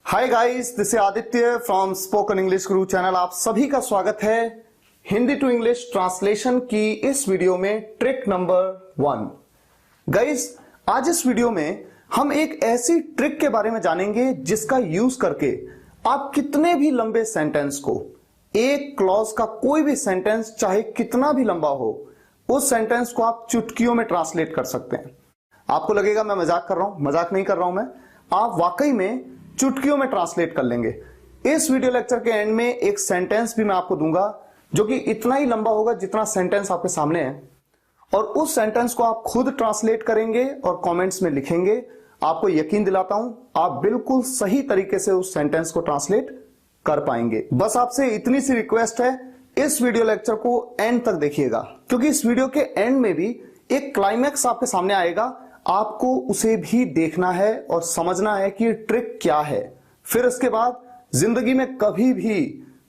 Hi guys, this is Aditya from spoken English Guru channel. आप सभी का स्वागत है हिंदी टू इंग्लिश ट्रांसलेशन की इस वीडियो में ट्रिक नंबर 1। गाइस, आज इस वीडियो में हम एक ऐसी ट्रिक के बारे में जानेंगे जिसका यूज करके आप कितने भी लंबे सेंटेंस को, एक क्लॉज का कोई भी सेंटेंस चाहे कितना भी लंबा हो, उस सेंटेंस को आप चुटकियों में ट्रांसलेट कर सकते हैं। आपको लगेगा मैं मजाक कर रहा हूं, मजाक नहीं कर रहा हूं मैं, आप वाकई में चुटकियों में ट्रांसलेट कर लेंगे। इस वीडियो लेक्चर के एंड में एक सेंटेंस भी मैं आपको दूंगा जो कि इतना ही लंबा होगा जितना सेंटेंस आपके सामने है, और उस सेंटेंस को आप खुद ट्रांसलेट करेंगे और कमेंट्स में लिखेंगे। आपको यकीन दिलाता हूं आप बिल्कुल सही तरीके से उस सेंटेंस को ट्रांसलेट कर पाएंगे। बस आपसे इतनी सी रिक्वेस्ट है, इस वीडियो लेक्चर को एंड तक देखिएगा, क्योंकि इस वीडियो के एंड में भी एक क्लाइमैक्स आपके सामने आएगा। आपको उसे भी देखना है और समझना है कि ट्रिक क्या है। फिर इसके बाद जिंदगी में कभी भी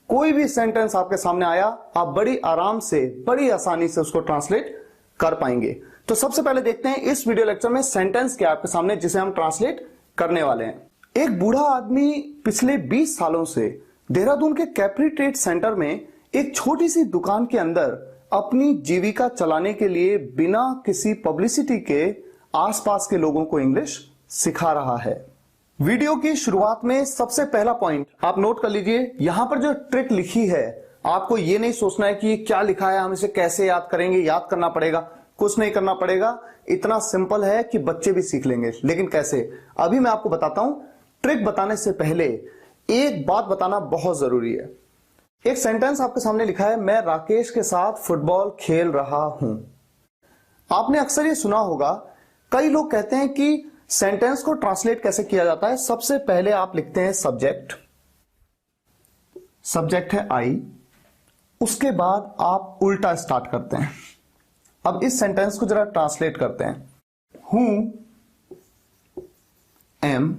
कोई भी सेंटेंस आपके सामने आया, आप बड़ी आराम से, बड़ी आसानी से उसको ट्रांसलेट कर पाएंगे। तो सबसे पहले देखते हैं इस वीडियो लेक्चर में सेंटेंस क्या है आपके सामने जिसे हम ट्रांसलेट करने वाले हैं। एक बूढ़ा आदमी पिछले 20 सालों से देहरादून के कैप्री ट्रेड सेंटर में एक छोटी सी दुकान के अंदर अपनी जीविका चलाने के लिए बिना किसी पब्लिसिटी के आसपास के लोगों को इंग्लिश सिखा रहा है। वीडियो की शुरुआत में सबसे पहला पॉइंट आप नोट कर लीजिए। यहां पर जो ट्रिक लिखी है, आपको यह नहीं सोचना है कि क्या लिखा है, हम इसे कैसे याद करेंगे, याद करना पड़ेगा। कुछ नहीं करना पड़ेगा, इतना सिंपल है कि बच्चे भी सीख लेंगे। लेकिन कैसे, अभी मैं आपको बताता हूं। ट्रिक बताने से पहले एक बात बताना बहुत जरूरी है। एक सेंटेंस आपके सामने लिखा है, मैं राकेश के साथ फुटबॉल खेल रहा हूं। आपने अक्सर ये सुना होगा, कई लोग कहते हैं कि सेंटेंस को ट्रांसलेट कैसे किया जाता है। सबसे पहले आप लिखते हैं सब्जेक्ट, सब्जेक्ट है आई, उसके बाद आप उल्टा स्टार्ट करते हैं। अब इस सेंटेंस को जरा ट्रांसलेट करते हैं। हूं एम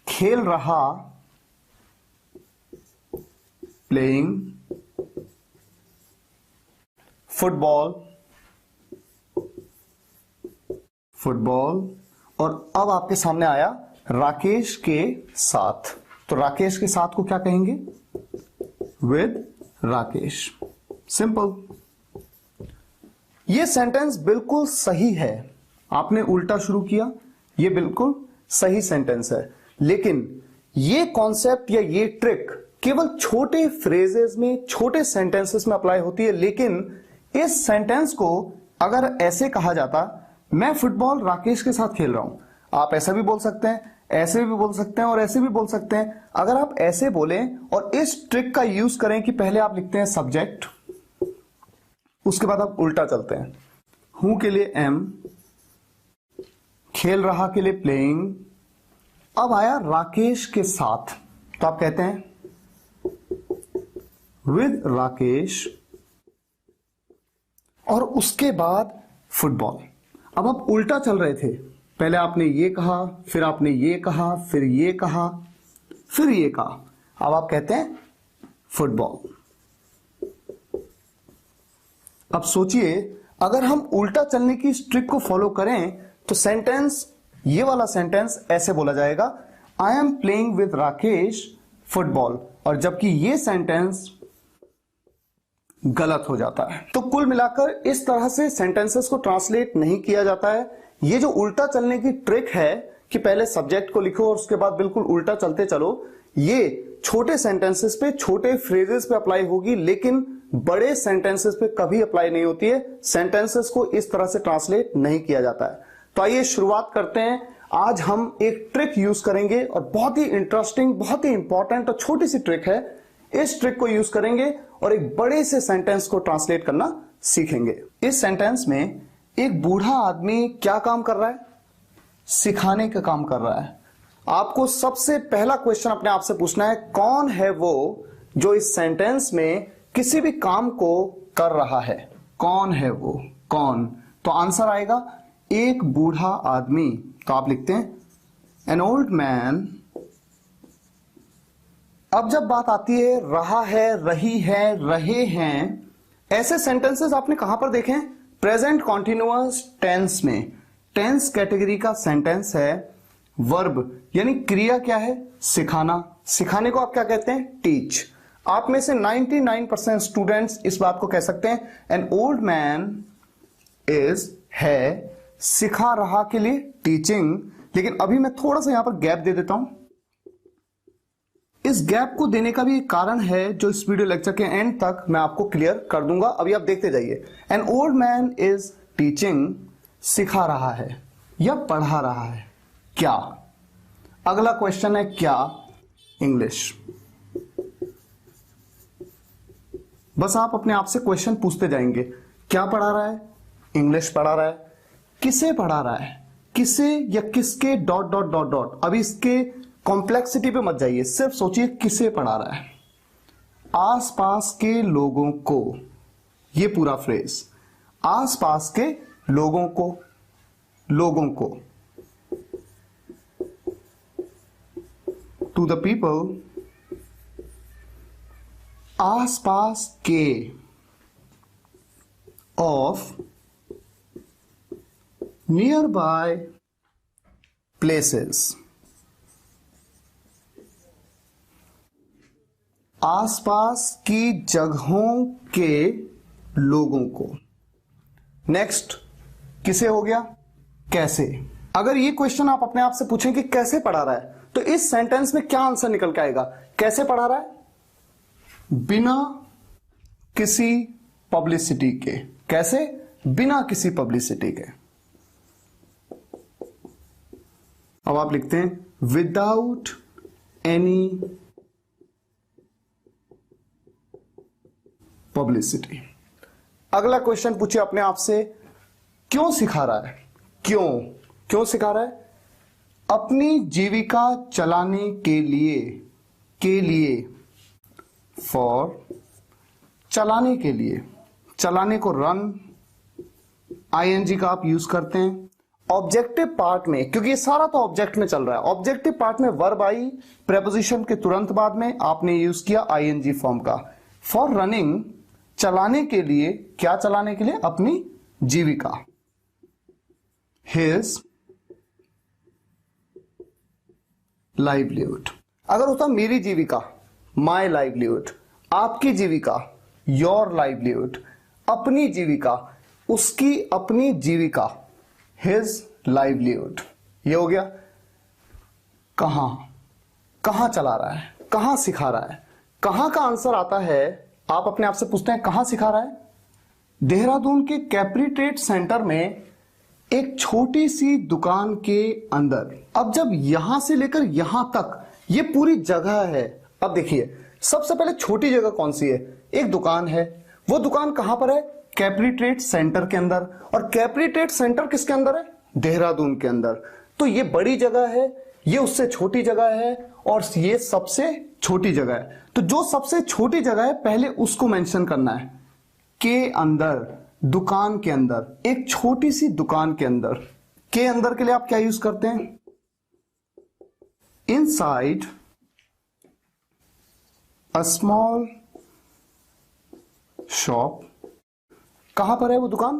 खेल रहा, प्लेइंग फुटबॉल, फुटबॉल, और अब आपके सामने आया राकेश के साथ। तो राकेश के साथ को क्या कहेंगे? विद राकेश। सिंपल। यह सेंटेंस बिल्कुल सही है। आपने उल्टा शुरू किया, यह बिल्कुल सही सेंटेंस है। लेकिन यह कॉन्सेप्ट या यह ट्रिक केवल छोटे फ्रेजेस में, छोटे सेंटेंसेस में अप्लाई होती है। लेकिन इस सेंटेंस को अगर ऐसे कहा जाता, मैं फुटबॉल राकेश के साथ खेल रहा हूं, आप ऐसा भी बोल सकते हैं, ऐसे भी बोल सकते हैं और ऐसे भी बोल सकते हैं। अगर आप ऐसे बोलें और इस ट्रिक का यूज करें कि पहले आप लिखते हैं सब्जेक्ट, उसके बाद आप उल्टा चलते हैं। हूं के लिए एम, खेल रहा के लिए प्लेइंग, अब आया राकेश के साथ, तो आप कहते हैं विद राकेश, और उसके बाद फुटबॉल। अब आप उल्टा चल रहे थे, पहले आपने ये कहा, फिर आपने ये कहा, फिर ये कहा, फिर ये कहा। अब आप कहते हैं फुटबॉल। अब सोचिए, अगर हम उल्टा चलने की इस ट्रिक को फॉलो करें तो सेंटेंस, ये वाला सेंटेंस ऐसे बोला जाएगा, I am playing with Rakesh football, और जबकि ये सेंटेंस गलत हो जाता है। तो कुल मिलाकर इस तरह से सेंटेंसेस को ट्रांसलेट नहीं किया जाता है। ये जो उल्टा चलने की ट्रिक है कि पहले सब्जेक्ट को लिखो और उसके बाद बिल्कुल उल्टा चलते चलो, ये छोटे सेंटेंसेस पे, छोटे फ्रेजेस पे अप्लाई होगी, लेकिन बड़े सेंटेंसेस पे कभी अप्लाई नहीं होती है। सेंटेंसेस को इस तरह से ट्रांसलेट नहीं किया जाता है। तो आइए शुरुआत करते हैं। आज हम एक ट्रिक यूज करेंगे और बहुत ही इंटरेस्टिंग, बहुत ही इंपॉर्टेंट और छोटी सी ट्रिक है। इस ट्रिक को यूज करेंगे और एक बड़े से सेंटेंस को ट्रांसलेट करना सीखेंगे। इस सेंटेंस में एक बूढ़ा आदमी क्या काम कर रहा है? सिखाने का काम कर रहा है। आपको सबसे पहला क्वेश्चन अपने आप से पूछना है, कौन है वो जो इस सेंटेंस में किसी भी काम को कर रहा है? कौन है वो? कौन? तो आंसर आएगा एक बूढ़ा आदमी। तो आप लिखते हैं एन ओल्ड मैन। अब जब बात आती है रहा है, रही है, रहे हैं, ऐसे सेंटेंसेस आपने कहां पर देखे? प्रेजेंट कॉन्टिन्यूअस टेंस में। टेंस कैटेगरी का सेंटेंस है वर्ब यानी क्रिया क्या है? सिखाना। सिखाने को आप क्या कहते हैं? टीच। आप में से 99% स्टूडेंट्स इस बात को कह सकते हैं एन ओल्ड मैन इज है सिखा रहा के लिए टीचिंग। लेकिन अभी मैं थोड़ा सा यहां पर गैप दे देता हूं। इस गैप को देने का भी एक कारण है जो इस वीडियो लेक्चर के एंड तक मैं आपको क्लियर कर दूंगा। अभी आप देखते जाइए। N old man is teaching, सिखा रहा है या पढ़ा रहा है। क्या? अगला क्वेश्चन है क्या? इंग्लिश। बस आप अपने आप से क्वेश्चन पूछते जाएंगे। क्या पढ़ा रहा है? इंग्लिश पढ़ा रहा है। किसे पढ़ा रहा है? किसे या किसके डॉट डॉट डॉट डॉट। अभी इसके कॉम्प्लेक्सिटी पे मत जाइए, सिर्फ सोचिए किसे पढ़ा रहा है। आसपास के लोगों को, ये पूरा फ्रेज, आसपास के लोगों को, लोगों को, टू द पीपल, आसपास के, ऑफ नियर बाय प्लेसेस, आसपास की जगहों के लोगों को। नेक्स्ट किसे हो गया? कैसे। अगर ये क्वेश्चन आप अपने आप से पूछें कि कैसे पढ़ा रहा है, तो इस सेंटेंस में क्या आंसर निकल के आएगा? कैसे पढ़ा रहा है? बिना किसी पब्लिसिटी के। कैसे? बिना किसी पब्लिसिटी के। अब आप लिखते हैं विदाउट एनी पब्लिसिटी। अगला क्वेश्चन पूछिए अपने आप से, क्यों सिखा रहा है? क्यों? क्यों सिखा रहा है? अपनी जीविका चलाने के लिए, फॉर, चलाने के लिए, चलाने को रन, आईएनजी का आप यूज करते हैं। ऑब्जेक्टिव पार्ट में, क्योंकि ये सारा तो ऑब्जेक्ट में चल रहा है, ऑब्जेक्टिव पार्ट में वर्ब आई प्रेपोजिशन के तुरंत बाद में आपने यूज किया आईएनजी फॉर्म का। फॉर रनिंग, चलाने के लिए। क्या चलाने के लिए? अपनी जीविका। His livelihood. अगर होता मेरी जीविका, माई लाइवलीहुड, आपकी जीविका, योर लाइवलीहुड, अपनी जीविका, उसकी अपनी जीविका, हिज लाइवलीहुड। ये हो गया। कहां? कहां चला रहा है? कहां सिखा रहा है? कहां का आंसर आता है? आप अपने आप से पूछते हैं कहां सिखा रहा है? देहरादून के कैप्री ट्रेड सेंटर में एक छोटी सी दुकान के अंदर। अब जब यहां से लेकर यहां तक ये पूरी जगह है। अब देखिए, सबसे पहले छोटी जगह कौन सी है? एक दुकान है। वो दुकान कहां पर है? कैप्री ट्रेड सेंटर के अंदर। और कैप्री ट्रेड सेंटर किसके अंदर है? देहरादून के अंदर। तो ये बड़ी जगह है, ये उससे छोटी जगह है, और ये सबसे छोटी जगह है। तो जो सबसे छोटी जगह है पहले उसको मेंशन करना है। के अंदर, दुकान के अंदर, एक छोटी सी दुकान के अंदर। के अंदर के लिए आप क्या यूज करते हैं? Inside a small shop. कहां पर है वो दुकान?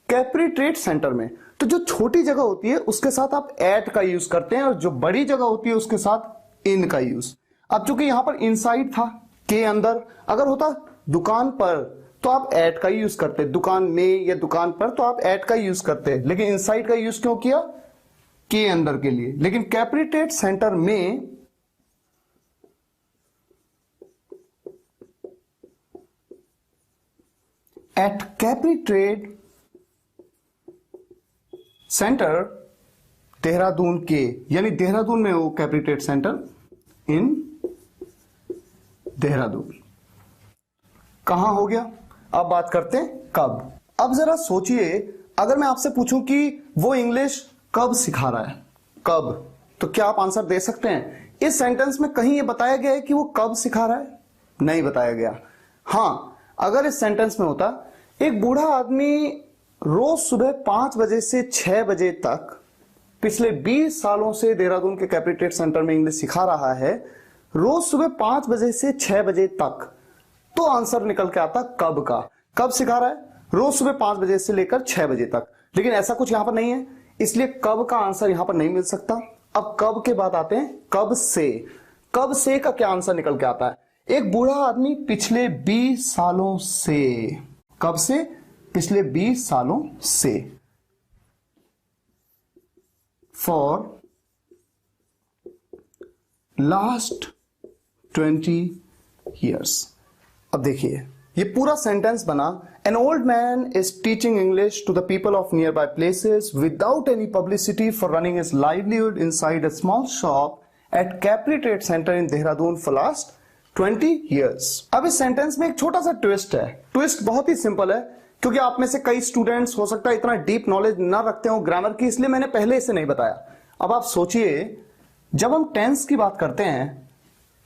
कैप्री ट्रेड सेंटर में। तो जो छोटी जगह होती है उसके साथ आप एट का यूज करते हैं, और जो बड़ी जगह होती है उसके साथ इन का यूज। अब चूंकि यहां पर इनसाइड था, के अंदर, अगर होता दुकान पर तो आप एट का यूज करते, दुकान में या दुकान पर तो आप एट का यूज करते, लेकिन इनसाइड का यूज क्यों किया? के अंदर के लिए। लेकिन कैप्री ट्रेड सेंटर में at Capri Trade Centre Dehradun के, यानी देहरादून में वो Capri Trade Centre in Dehradun. कहां हो गया? अब बात करते हैं कब। अब जरा सोचिए, अगर मैं आपसे पूछूं कि वो इंग्लिश कब सिखा रहा है, कब, तो क्या आप आंसर दे सकते हैं? इस सेंटेंस में कहीं ये बताया गया है कि वो कब सिखा रहा है? नहीं बताया गया। हां, अगर इस सेंटेंस में होता एक बूढ़ा आदमी रोज सुबह 5 बजे से 6 बजे तक पिछले 20 सालों से देहरादून के कैप्री ट्रेड सेंटर में इंग्लिश सिखा रहा है, रोज सुबह 5 बजे से 6 बजे तक, तो आंसर निकल के आता कब का। कब सिखा रहा है? रोज सुबह 5 बजे से लेकर 6 बजे तक। लेकिन ऐसा कुछ यहां पर नहीं है, इसलिए कब का आंसर यहां पर नहीं मिल सकता। अब कब के बाद आते हैं कब से। कब से का क्या आंसर निकल के आता है? एक बूढ़ा आदमी पिछले 20 सालों से। कब से? पिछले 20 सालों से। For last 20 years। अब देखिए ये पूरा सेंटेंस बना, an old man is teaching English to the people of nearby places without any publicity for running his livelihood inside a small shop at Capri Trade Centre in Dehradun for last 20 years। अब इस sentence में एक छोटा सा twist है। Twist बहुत ही simple है, क्योंकि आप में से कई स्टूडेंट्स हो सकता है इतना डीप नॉलेज ना रखते हो ग्रामर की, इसलिए मैंने पहले इसे नहीं बताया। अब आप सोचिए, जब हम टेंस की बात करते हैं,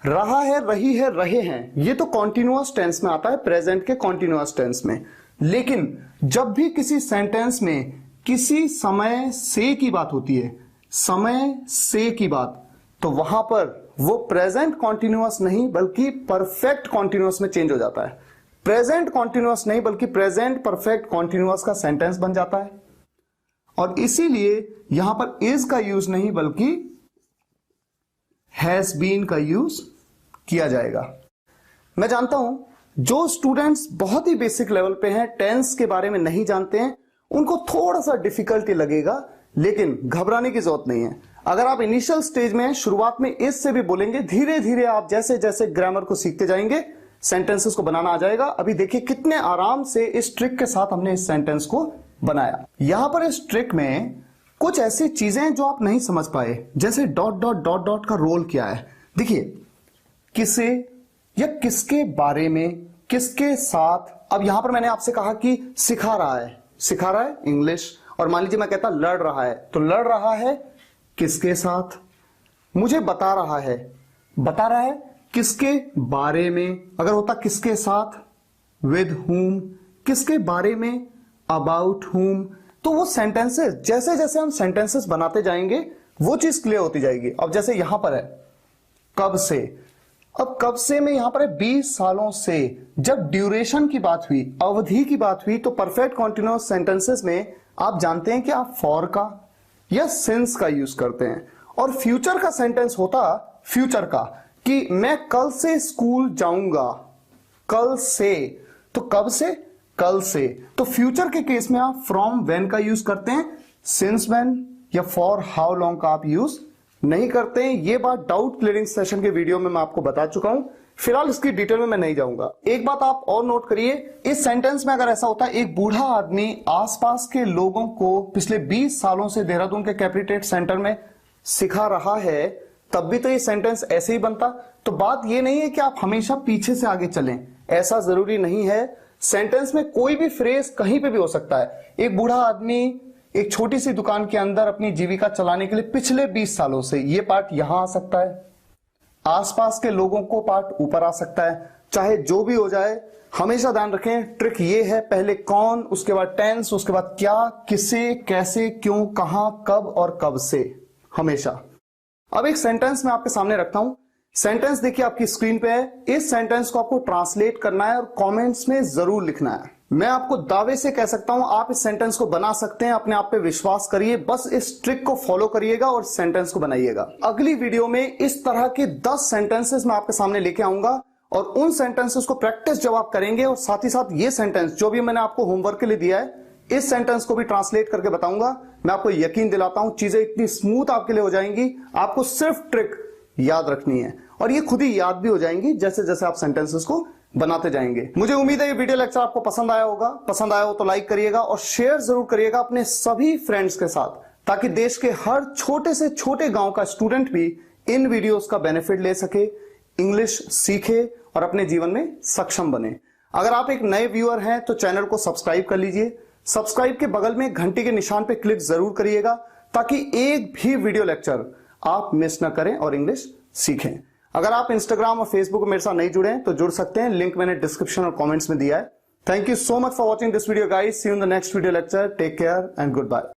रहा है, रही है, रहे हैं, ये तो कॉन्टिन्यूअस टेंस में आता है, प्रेजेंट के कॉन्टिन्यूअस टेंस में। लेकिन जब भी किसी सेंटेंस में किसी समय से की बात होती है, समय से की बात, तो वहां पर वो प्रेजेंट कॉन्टिन्यूअस नहीं बल्कि परफेक्ट कॉन्टिन्यूअस में चेंज हो जाता है। प्रेजेंट कॉन्टिन्यूअस नहीं बल्कि प्रेजेंट परफेक्ट कॉन्टिन्यूअस का सेंटेंस बन जाता है। और इसीलिए यहां पर इज का यूज नहीं बल्कि हैज बीन का यूज किया जाएगा। मैं जानता हूं जो स्टूडेंट्स बहुत ही बेसिक लेवल पे हैं, टेंस के बारे में नहीं जानते हैं, उनको थोड़ा सा डिफिकल्टी लगेगा, लेकिन घबराने की जरूरत नहीं है। अगर आप इनिशियल स्टेज में शुरुआत में इस से भी बोलेंगे, धीरे धीरे आप जैसे जैसे ग्रामर को सीखते जाएंगे, सेंटेंसेस को बनाना आ जाएगा। अभी देखिए कितने आराम से इस ट्रिक के साथ हमने इस सेंटेंस को बनाया। यहां पर इस ट्रिक में कुछ ऐसी चीजें जो आप नहीं समझ पाए, जैसे डॉट डॉट डॉट डॉट का रोल क्या है। देखिए, किसे या किसके बारे में, किसके साथ। अब यहां पर मैंने आपसे कहा कि सिखा रहा है इंग्लिश, और मान लीजिए मैं कहता लड़ रहा है, तो लड़ रहा है किसके साथ। मुझे बता रहा है किसके बारे में। अगर होता किसके साथ, विद whom, किसके बारे में, अबाउट whom, तो वो सेंटेंसेस, जैसे जैसे हम सेंटेंसेस बनाते जाएंगे वो चीज क्लियर होती जाएगी। अब जैसे यहां पर है कब से, अब कब से में यहां पर है 20 सालों से। जब ड्यूरेशन की बात हुई, अवधि की बात हुई, तो परफेक्ट कॉन्टिन्यूअस सेंटेंसेस में आप जानते हैं कि आप फॉर का या सिंस का यूज करते हैं। और फ्यूचर का सेंटेंस होता फ्यूचर का, कि मैं कल से स्कूल जाऊंगा, कल से, तो कब से, कल से। तो फ्यूचर के केस में आप फ्रॉम व्हेन का यूज करते हैं, सिंस व्हेन या फॉर हाउ लॉन्ग का आप यूज नहीं करते हैं। ये बात डाउट क्लियरिंग सेशन के वीडियो में मैं आपको बता चुका हूं, फिलहाल इसकी डिटेल में मैं नहीं जाऊंगा। एक बात आप और नोट करिए, इस सेंटेंस में अगर ऐसा होता है एक बूढ़ा आदमी आसपास के लोगों को पिछले 20 सालों से देहरादून के कैप्री ट्रेड सेंटर में सिखा रहा है, तब भी तो ये सेंटेंस ऐसे ही बनता। तो बात ये नहीं है कि आप हमेशा पीछे से आगे चलें, ऐसा जरूरी नहीं है। सेंटेंस में कोई भी फ्रेज कहीं पे भी हो सकता है। एक बूढ़ा आदमी एक छोटी सी दुकान के अंदर अपनी जीविका चलाने के लिए पिछले 20 सालों से, ये पार्ट यहां आ सकता है। आसपास के लोगों को पार्ट ऊपर आ सकता है। चाहे जो भी हो जाए, हमेशा ध्यान रखें, ट्रिक ये है, पहले कौन, उसके बाद टेंस, उसके बाद क्या, किसे, कैसे, क्यों, कहां, कब और कब से, हमेशा। अब एक सेंटेंस मैं आपके सामने रखता हूं। सेंटेंस देखिए आपकी स्क्रीन पे है। इस सेंटेंस को आपको ट्रांसलेट करना है और कमेंट्स में जरूर लिखना है। मैं आपको दावे से कह सकता हूं आप इस सेंटेंस को बना सकते हैं। अपने आप पे विश्वास करिए, बस इस ट्रिक को फॉलो करिएगा और सेंटेंस को बनाइएगा। अगली वीडियो में इस तरह के 10 सेंटेंसेस मैं आपके सामने लेके आऊंगा और उन सेंटेंसेस को प्रैक्टिस जब आप करेंगे, और साथ ही साथ ये सेंटेंस जो भी मैंने आपको होमवर्क के लिए दिया है, इस सेंटेंस को भी ट्रांसलेट करके बताऊंगा। मैं आपको यकीन दिलाता हूं चीजें इतनी स्मूथ आपके लिए हो जाएंगी। आपको सिर्फ ट्रिक याद रखनी है और ये खुद ही याद भी हो जाएंगी जैसे जैसे आप सेंटेंसेस को बनाते जाएंगे। मुझे उम्मीद है ये वीडियो लेक्चर आपको पसंद आया होगा। पसंद आया हो तो लाइक करिएगा और शेयर जरूर करिएगा अपने सभी फ्रेंड्स के साथ, ताकि देश के हर छोटे से छोटे गांव का स्टूडेंट भी इन वीडियोस का बेनिफिट ले सके, इंग्लिश सीखे और अपने जीवन में सक्षम बने। अगर आप एक नए व्यूअर हैं तो चैनल को सब्सक्राइब कर लीजिए। सब्सक्राइब के बगल में घंटी के निशान पे क्लिक जरूर करिएगा, ताकि एक भी वीडियो लेक्चर आप मिस ना करें और इंग्लिश सीखें। अगर आप इंस्टाग्राम और फेसबुक में मेरे साथ नहीं जुड़े हैं तो जुड़ सकते हैं, लिंक मैंने डिस्क्रिप्शन और कमेंट्स में दिया है। Thank you so much for watching this video guys. See you in the next video lecture. Take care and good bye.